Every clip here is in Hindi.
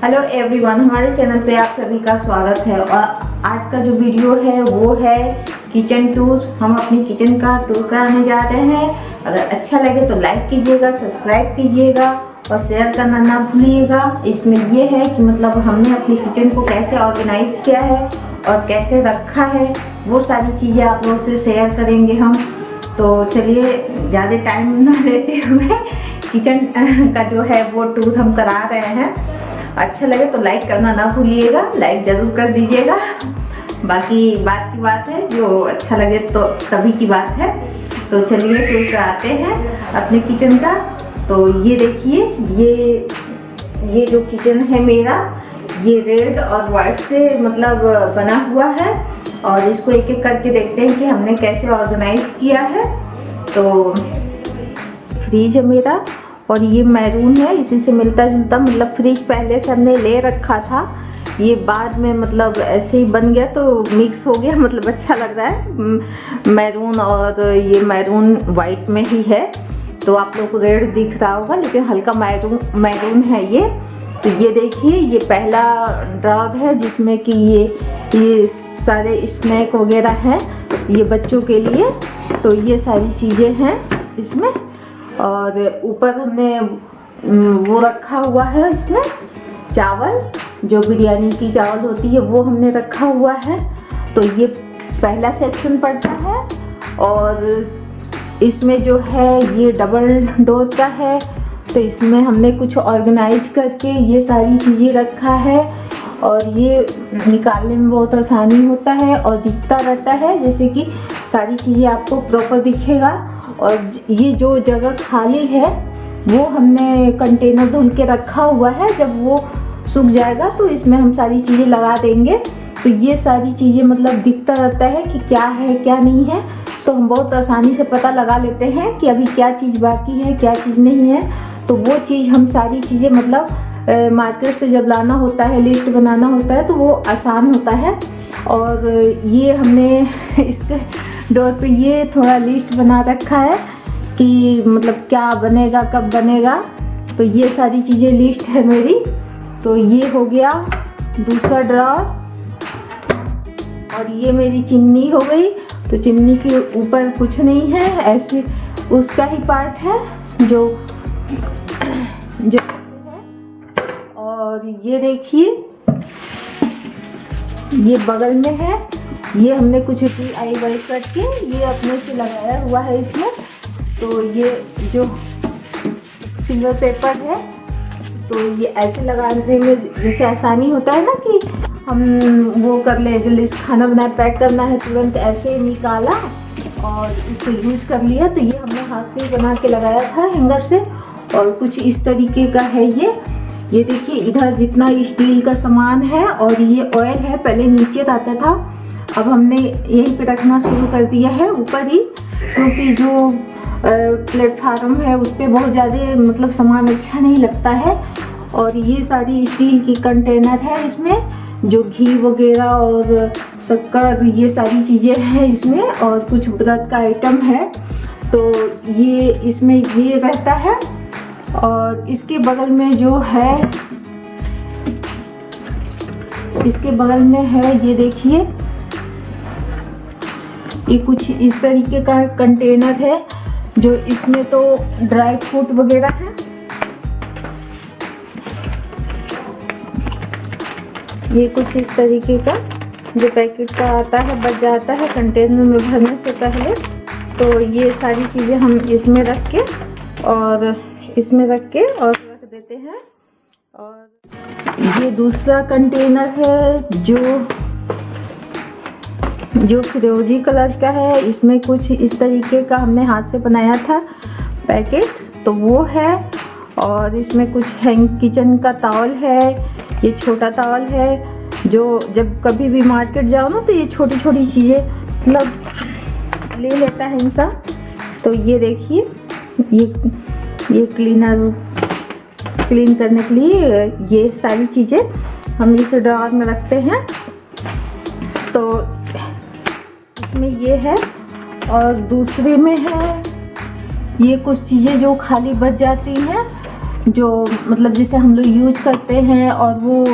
हेलो एवरीवन, हमारे चैनल पे आप सभी का स्वागत है। और आज का जो वीडियो है वो है किचन टूर। हम अपनी किचन का टूर कराने जा रहे हैं। अगर अच्छा लगे तो लाइक कीजिएगा, सब्सक्राइब कीजिएगा और शेयर करना ना भूलिएगा। इसमें ये है कि मतलब हमने अपनी किचन को कैसे ऑर्गेनाइज किया है और कैसे रखा है, वो सारी चीज़ें आप लोगों से शेयर करेंगे हम। तो चलिए ज़्यादा टाइम ना लेते हुए किचन का जो है वो टूर हम करा रहे हैं। अच्छा लगे तो लाइक करना ना भूलिएगा, लाइक ज़रूर कर दीजिएगा। बाकी बात की बात है, जो अच्छा लगे तो तभी की बात है। तो चलिए टूर कराते हैं अपने किचन का। तो ये देखिए, ये जो किचन है मेरा, ये रेड और वाइट से मतलब बना हुआ है। और इसको एक एक करके देखते हैं कि हमने कैसे ऑर्गेनाइज किया है। तो फ्रिज है मेरा और ये मैरून है, इसी से मिलता जुलता। मतलब फ्रिज पहले से हमने ले रखा था, ये बाद में मतलब ऐसे ही बन गया तो मिक्स हो गया, मतलब अच्छा लग रहा है। मैरून और ये मैरून वाइट में ही है, तो आप लोग को रेड दिख रहा होगा लेकिन हल्का मैरून है ये। तो ये देखिए, ये पहला ड्रॉर है जिसमें कि ये सारे स्नैक वगैरह हैं, ये बच्चों के लिए। तो ये सारी चीज़ें हैं इसमें। और ऊपर हमने वो रखा हुआ है, इसमें चावल, जो बिरयानी की चावल होती है वो हमने रखा हुआ है। तो ये पहला सेक्शन पड़ता है। और इसमें जो है ये डबल डोर का है, तो इसमें हमने कुछ ऑर्गेनाइज करके ये सारी चीज़ें रखा है। और ये निकालने में बहुत आसानी होता है और दिखता रहता है, जैसे कि सारी चीज़ें आपको प्रॉपर दिखेगा। और ये जो जगह खाली है वो हमने कंटेनर धुल के रखा हुआ है, जब वो सूख जाएगा तो इसमें हम सारी चीज़ें लगा देंगे। तो ये सारी चीज़ें मतलब दिखता रहता है कि क्या है क्या नहीं है, तो हम बहुत आसानी से पता लगा लेते हैं कि अभी क्या चीज़ बाकी है क्या चीज़ नहीं है। तो वो चीज़ हम सारी चीज़ें मतलब मार्केट से जब लाना होता है, लिस्ट बनाना होता है, तो वो आसान होता है। और ये हमने इसके डोर पे ये थोड़ा लिस्ट बना रखा है कि मतलब क्या बनेगा कब बनेगा। तो ये सारी चीज़ें लिस्ट है मेरी। तो ये हो गया दूसरा ड्रॉर। और ये मेरी चिमनी हो गई। तो चिमनी के ऊपर कुछ नहीं है, ऐसे उसका ही पार्ट है जो और ये देखिए, ये बगल में है, ये हमने कुछ DIY करके ये अपने से लगाया हुआ है इसमें। तो ये जो सिल्वर पेपर है, तो ये ऐसे लगाने में जैसे आसानी होता है ना कि हम वो कर लें, जल्दी से खाना बनाए पैक करना है, तुरंत ऐसे निकाला और इसको यूज कर लिया। तो ये हमने हाथ से बना के लगाया था हैंगर से। और कुछ इस तरीके का है ये देखिए, इधर जितना स्टील का सामान है और ये ऑयल है, पहले नीचे रहता था, अब हमने यहीं पे रखना शुरू कर दिया है ऊपर ही, क्योंकि जो प्लेटफार्म है उस पर बहुत ज़्यादा मतलब सामान अच्छा नहीं लगता है। और ये सारी स्टील की कंटेनर है इसमें, जो घी वगैरह और शक्कर ये सारी चीज़ें हैं इसमें, और कुछ व्रत का आइटम है। तो ये इसमें ये रहता है। और इसके बगल में जो है, इसके बगल में है, ये देखिए, ये कुछ इस तरीके का कंटेनर है, जो इसमें तो ड्राई फ्रूट वगैरह है। ये कुछ इस तरीके का जो पैकेट का आता है, बच जाता है कंटेनर में भरने से पहले। तो ये सारी चीज़ें हम इसमें रख के और इसमें रख के और रख देते हैं। और ये दूसरा कंटेनर है जो फिरोजी कलर का है, इसमें कुछ इस तरीके का हमने हाथ से बनाया था पैकेट, तो वो है। और इसमें कुछ किचन का तौल है, ये छोटा तौल है, जो जब कभी भी मार्केट जाओ ना तो ये छोटी छोटी चीज़ें मतलब ले लेता है इंसान। तो ये देखिए, ये क्लीन करने के लिए ये सारी चीज़ें हम इस ड्रॉर में रखते हैं। तो इसमें ये है। और दूसरे में है ये कुछ चीज़ें जो खाली बच जाती हैं, जो मतलब जैसे हम लोग यूज करते हैं और वो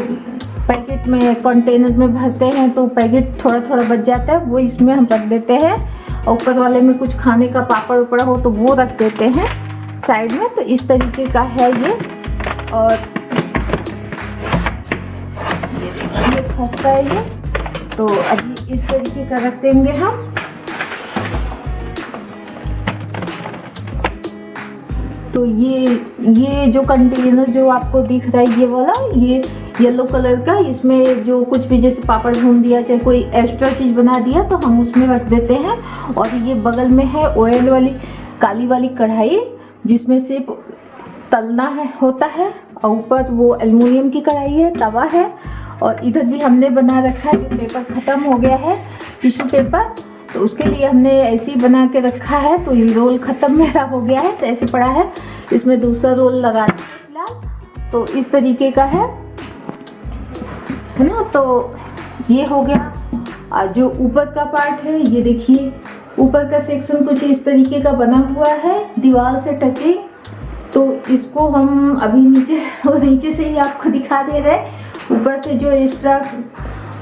पैकेट में कंटेनर में भरते हैं तो पैकेट थोड़ा थोड़ा बच जाता है, वो इसमें हम रख देते हैं। और ऊपर वाले में कुछ खाने का पापड़ उपड़ा हो तो वो रख देते हैं साइड में। तो इस तरीके का है ये। और ये देखिए फंसता है ये, तो अभी इस तरीके का रख देंगे हम। तो ये जो कंटेनर जो आपको दिख रहा है ये वाला, ये येलो कलर का, इसमें जो कुछ भी जैसे पापड़ भून दिया चाहे कोई एक्स्ट्रा चीज़ बना दिया तो हम उसमें रख देते हैं। और ये बगल में है ऑयल वाली काली वाली कढ़ाई जिसमें सिर्फ तलना है होता है, और ऊपर वो एल्युमिनियम की कढ़ाई है, तवा है। और इधर भी हमने बना रखा है, पेपर ख़त्म हो गया है टिश्यू पेपर, तो उसके लिए हमने ऐसे ही बना के रखा है। तो ये रोल ख़त्म मेरा हो गया है तो ऐसे पड़ा है, इसमें दूसरा रोल लगा फिलहाल। तो इस तरीके का है ना। तो ये हो गया। और जो ऊपर का पार्ट है ये देखिए, ऊपर का सेक्शन कुछ इस तरीके का बना हुआ है दीवार से टचिंग। तो इसको हम अभी नीचे से ही आपको दिखा दे रहे हैं। ऊपर से जो एक्स्ट्रा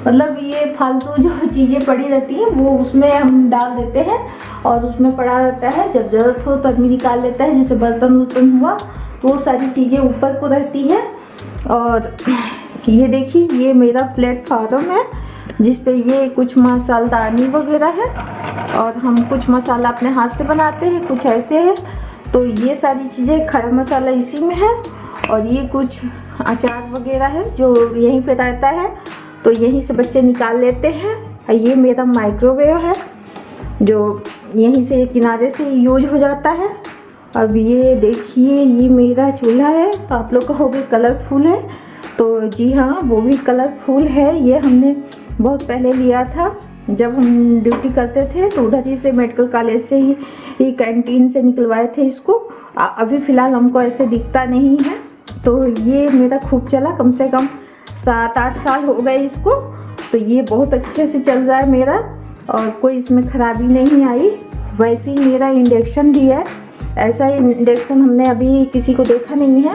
मतलब ये फालतू जो चीज़ें पड़ी रहती हैं वो उसमें हम डाल देते हैं, और उसमें पड़ा रहता है, जब ज़रूरत हो तभी निकाल लेता है। जैसे बर्तन वर्तन हुआ तो वो सारी चीज़ें ऊपर को रहती है। और ये देखिए ये मेरा प्लेटफॉर्म है जिस पे ये कुछ मसालदानी वगैरह है, और हम कुछ मसाला अपने हाथ से बनाते हैं, कुछ ऐसे है। तो ये सारी चीज़ें, खड़ा मसाला इसी में है, और ये कुछ अचार वगैरह है जो यहीं पे रहता है, तो यहीं से बच्चे निकाल लेते हैं। और ये मेरा माइक्रोवेव है जो यहीं से किनारे से यूज हो जाता है। अब ये देखिए ये मेरा चूल्हा है, आप लोग कहोगे कलरफुल है, तो जी हाँ वो भी कलरफुल है। ये हमने बहुत पहले लिया था जब हम ड्यूटी करते थे, तो उधर ही से मेडिकल कॉलेज से ही कैंटीन से निकलवाए थे इसको। अभी फ़िलहाल हमको ऐसे दिखता नहीं है। तो ये मेरा खूब चला, कम से कम 7-8 साल हो गए इसको। तो ये बहुत अच्छे से चल रहा है मेरा, और कोई इसमें ख़राबी नहीं आई। वैसे ही मेरा इंडक्शन भी है, ऐसा ही इंडक्शन हमने अभी किसी को देखा नहीं है,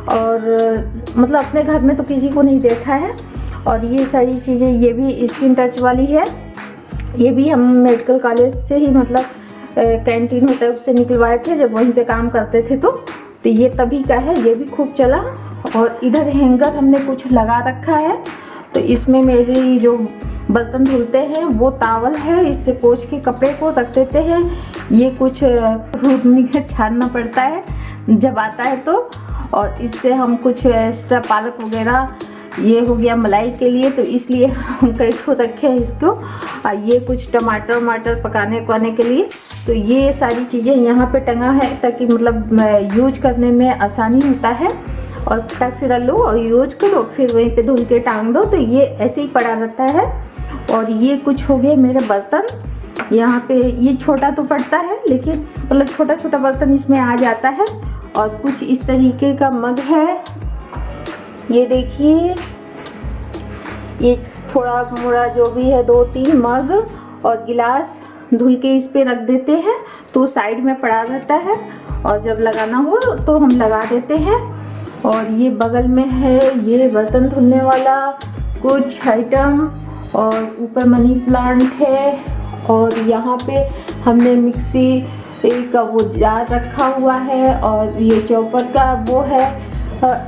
और मतलब अपने घर में तो किसी को नहीं देखा है। और ये सारी चीज़ें, ये भी स्किन टच वाली है, ये भी हम मेडिकल कॉलेज से ही मतलब कैंटीन होता है उससे निकलवाए थे जब वहीं पे काम करते थे। तो ये तभी का है, ये भी खूब चला। और इधर हैंगर हमने कुछ लगा रखा है, तो इसमें मेरी जो बर्तन धुलते हैं वो तावल है, इससे पोंछ के कपड़े को रख देते हैं। ये कुछ छानना पड़ता है जब आता है तो, और इससे हम कुछ एक्स्ट्रा पालक वगैरह, ये हो गया मलाई के लिए, तो इसलिए हम कईठो रखे हैं इसको। और ये कुछ टमाटर पकाने के लिए। तो ये सारी चीज़ें यहाँ पे टंगा है ताकि मतलब यूज करने में आसानी होता है, और फटाक से डालो और यूज करो, फिर वहीं पे धुल के टांग दो, तो ये ऐसे ही पड़ा रहता है। और ये कुछ हो गए मेरे बर्तन यहाँ पे, ये छोटा तो पड़ता है लेकिन मतलब छोटा छोटा बर्तन इसमें आ जाता है। और कुछ इस तरीके का मग है, ये देखिए, ये थोड़ा मोड़ा जो भी है 2-3 मग और गिलास धुल के इस पे रख देते हैं, तो साइड में पड़ा रहता है, और जब लगाना हो तो हम लगा देते हैं। और ये बगल में है ये बर्तन धुलने वाला कुछ आइटम, और ऊपर मनी प्लांट है। और यहाँ पे हमने मिक्सी का वो जार रखा हुआ है, और ये चॉपर का वो है,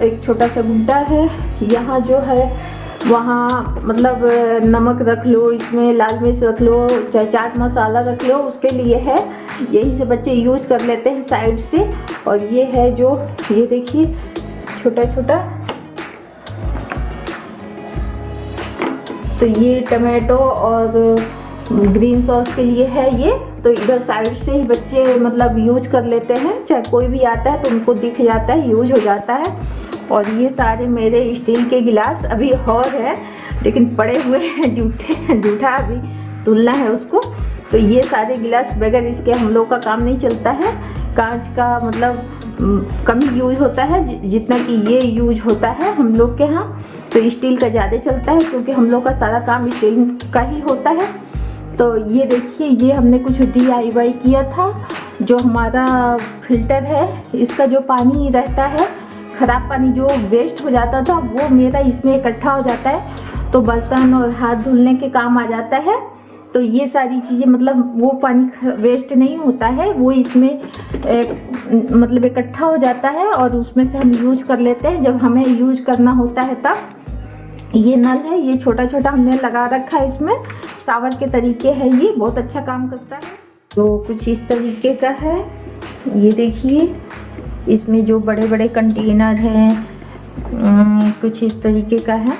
एक छोटा सा गुड्डा है। यहाँ जो है वहाँ मतलब नमक रख लो, इसमें लाल मिर्च रख लो, चाहे चाट मसाला रख लो, उसके लिए है। यही से बच्चे यूज कर लेते हैं साइड से। और ये है जो, ये देखिए छोटा छोटा, तो ये टमाटो और ग्रीन सॉस के लिए है ये। तो इधर साइड से ही बच्चे मतलब यूज कर लेते हैं, चाहे कोई भी आता है तो उनको दिख जाता है, यूज हो जाता है। और ये सारे मेरे स्टील के गिलास अभी और है लेकिन पड़े हुए हैं, जूठा अभी धुलना है उसको। तो ये सारे गिलास बगैर इसके हम लोग का काम नहीं चलता है। कांच का मतलब कम यूज होता है जितना कि ये यूज होता है हम लोग के यहाँ। तो स्टील का ज़्यादा चलता है क्योंकि हम लोग का सारा काम स्टील का ही होता है। तो ये देखिए, ये हमने कुछ DIY किया था। जो हमारा फिल्टर है, इसका जो पानी रहता है ख़राब पानी जो वेस्ट हो जाता था वो मेरा इसमें इकट्ठा हो जाता है, तो बर्तन और हाथ धुलने के काम आ जाता है। तो ये सारी चीज़ें मतलब वो पानी वेस्ट नहीं होता है, वो इसमें मतलब इकट्ठा हो जाता है और उसमें से हम यूज कर लेते हैं जब हमें यूज करना होता है तब। ये नल है, ये छोटा छोटा हमने लगा रखा है, इसमें शावर के तरीके है, ये बहुत अच्छा काम करता है। तो कुछ इस तरीके का है, ये देखिए इसमें जो बड़े बड़े कंटेनर हैं कुछ इस तरीके का है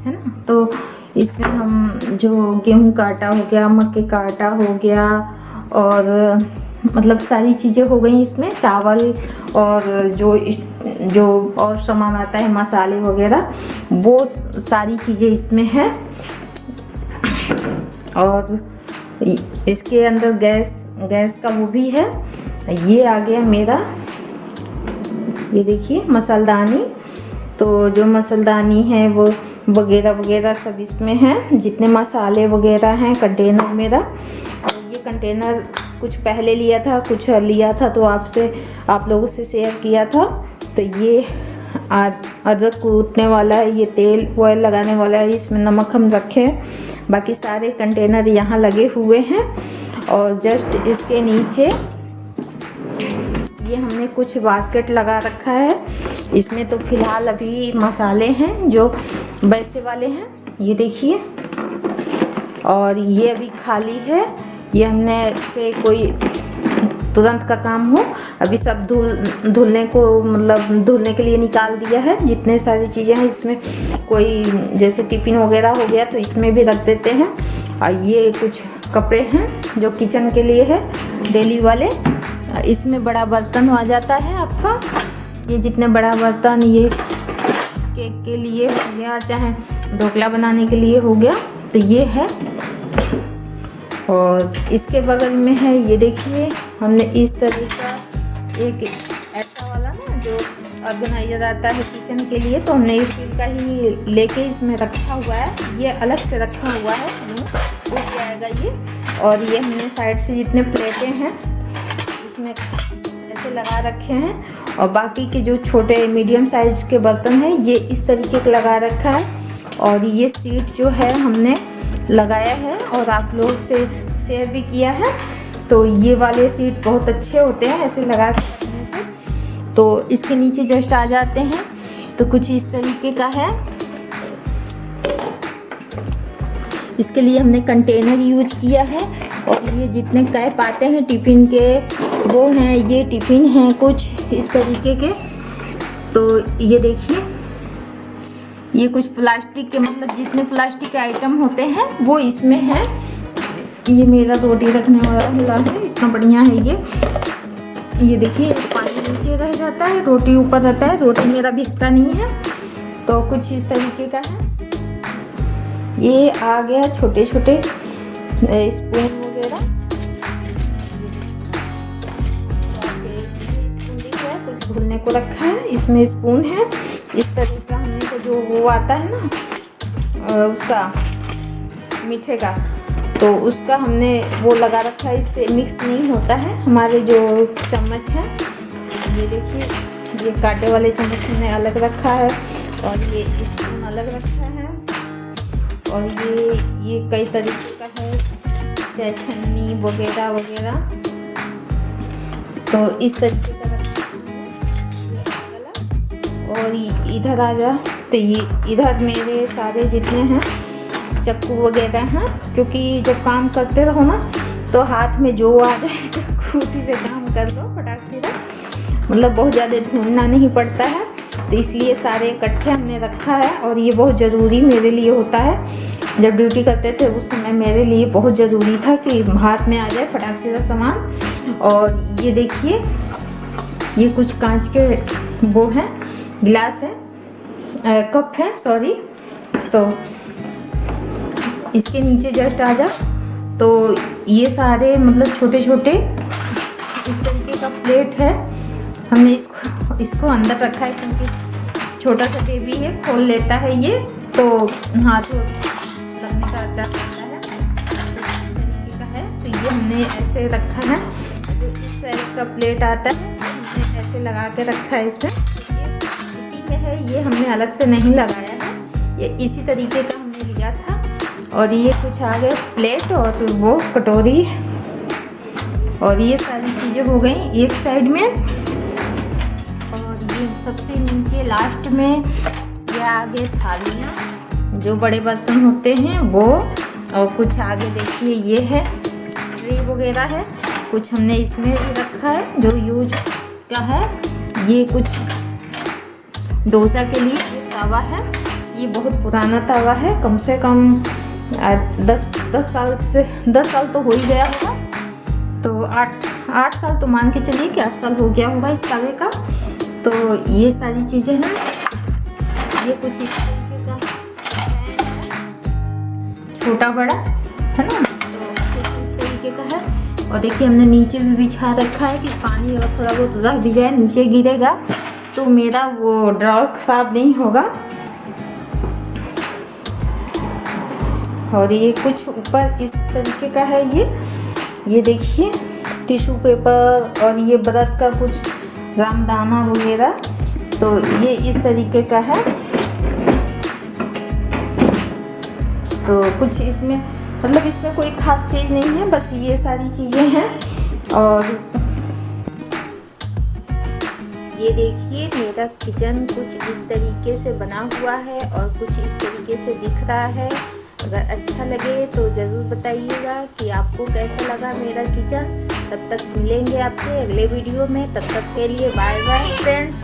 ना। तो इसमें हम जो गेहूं का आटा हो गया, मक्के का आटा हो गया और मतलब सारी चीज़ें हो गई इसमें, चावल और जो और सामान आता है मसाले वगैरह, वो सारी चीज़ें इसमें हैं। और इसके अंदर गैस का वो भी है। ये आ गया मेरा, ये देखिए मसालदानी। तो जो मसालदानी है वो वगैरह वगैरह सब इसमें है, जितने मसाले वगैरह हैं कंटेनर मेरा। और ये कंटेनर कुछ पहले लिया था, कुछ लिया था तो आप लोगों से शेयर किया था। तो ये अदरक कूटने वाला है, ये तेल ऑयल लगाने वाला है, इसमें नमक हम रखे हैं। बाकी सारे कंटेनर यहाँ लगे हुए हैं। और जस्ट इसके नीचे ये हमने कुछ बास्केट लगा रखा है, इसमें तो फिलहाल अभी मसाले हैं जो वैसे वाले हैं, ये देखिए। और ये अभी खाली है, ये हमने से कोई तुरंत का काम हो अभी सब धुलने को मतलब धुलने के लिए निकाल दिया है। जितने सारी चीज़ें हैं इसमें, कोई जैसे टिफ़िन वगैरह हो गया तो इसमें भी रख देते हैं। और ये कुछ कपड़े हैं जो किचन के लिए है, डेली वाले। इसमें बड़ा बर्तन आ जाता है आपका, ये जितने बड़ा बर्तन, ये केक के लिए हो गया, चाहे ढोकला बनाने के लिए हो गया, तो ये है। और इसके बगल में है, ये देखिए हमने इस तरह का एक ऐसा वाला ना जो ऑर्गेनाइजर आता है किचन के लिए, तो हमने स्टील का ही लेके इसमें रखा हुआ है, ये अलग से रखा हुआ है, उठ जाएगा ये। और ये हमने साइड से जितने प्लेटें हैं इसमें ऐसे लगा रखे हैं। और बाकी के जो छोटे मीडियम साइज के बर्तन हैं ये इस तरीके का लगा रखा है। और ये सीट जो है हमने लगाया है और आप लोग से शेयर भी किया है। तो ये वाले सीट बहुत अच्छे होते हैं ऐसे लगा के रखने से। तो इसके नीचे जस्ट आ जाते हैं, तो कुछ इस तरीके का है। इसके लिए हमने कंटेनर यूज किया है। और ये जितने कैप आते हैं टिफ़िन के वो हैं, ये टिफ़िन हैं कुछ इस तरीके के। तो ये देखिए, ये कुछ प्लास्टिक के मतलब जितने प्लास्टिक के आइटम होते हैं वो इसमें है। ये मेरा रोटी रखने वाला है, इतना बढ़िया है ये देखिए, पानी नीचे रह जाता है, रोटी ऊपर रहता है, रोटी मेरा भीगता नहीं है। तो कुछ इस तरीके का है। ये आ गया छोटे छोटे स्पून वगैरह, स्पून दिख रहा है, कुछ धुलने को रखा है, इसमें स्पून है इस तरीके का। हमने तो जो वो आता है ना उसका मीठे का, तो उसका हमने वो लगा रखा है, इससे मिक्स नहीं होता है। हमारे जो चम्मच हैं, ये देखिए, ये कांटे वाले चम्मच हमने अलग रखा है और ये स्पून अलग रखा है। और ये कई तरीके का है, चाहे छन्नी वगैरह वगैरह, तो इस तरीके का रखा है। और इधर आ जा, तो ये इधर मेरे सारे जितने हैं चक्कू वगैरह हैं, क्योंकि जब काम करते रहो ना तो हाथ में जो आ जाए चक्कू उसी से काम कर दो फटाक से, मतलब बहुत ज़्यादा ढूंढना नहीं पड़ता है। तो इसलिए सारे इकट्ठे हमने रखा है। और ये बहुत ज़रूरी मेरे लिए होता है, जब ड्यूटी करते थे उस समय मेरे लिए बहुत ज़रूरी था कि हाथ में आ जाए फटाक से सामान। और ये देखिए, ये कुछ कांच के वो हैं, गिलास है, कप है सॉरी। तो इसके नीचे जस्ट आ जा, तो ये सारे मतलब छोटे छोटे इस तरीके का प्लेट है। हमने इसको अंदर रखा है क्योंकि छोटा सा बेबी है, खोल लेता है ये, तो हाथ लगने का डर रहता है। इस तरीके का है, तो ये हमने ऐसे रखा है। जो इस साइड का प्लेट आता है हमने ऐसे लगा के रखा है इसमें, इसमें है, ये हमने अलग से नहीं लगाया है, ये इसी तरीके का हमने लिया था। और ये कुछ आ गए प्लेट और वो कटोरी, और ये सारी चीज़ें हो गई एक साइड में। और ये सबसे नीचे लास्ट में ये आगे थालियाँ जो बड़े बर्तन होते हैं वो, और कुछ आगे देखिए ये है ट्रे वगैरह है, कुछ हमने इसमें भी रखा है जो यूज का है। ये कुछ डोसा के लिए ये तवा है, ये बहुत पुराना तवा है, कम से कम 10 साल तो हो ही गया होगा। तो 8 साल तो मान के चलिए कि 8 साल हो गया होगा इस तवे का। तो ये सारी चीज़ें हैं, ये कुछ इस तरीके का छोटा बड़ा है ना, तो इस तरीके का है। और देखिए हमने नीचे भी बिछा रखा है कि पानी अगर थोड़ा बहुत रह भी जाए नीचे गिरेगा तो मेरा वो ड्रॉर खराब नहीं होगा। और ये कुछ ऊपर इस तरीके का है, ये देखिए टिश्यू पेपर, और ये व्रत का कुछ रामदाना वगैरह, तो ये इस तरीके का है। तो कुछ इसमें मतलब इसमें कोई ख़ास चीज़ नहीं है, बस ये सारी चीज़ें हैं। और ये देखिए मेरा किचन कुछ इस तरीके से बना हुआ है और कुछ इस तरीके से दिख रहा है। अगर अच्छा लगे तो ज़रूर बताइएगा कि आपको कैसा लगा मेरा किचन। तब तक मिलेंगे आपसे अगले वीडियो में, तब तक के लिए बाय बाय फ्रेंड्स।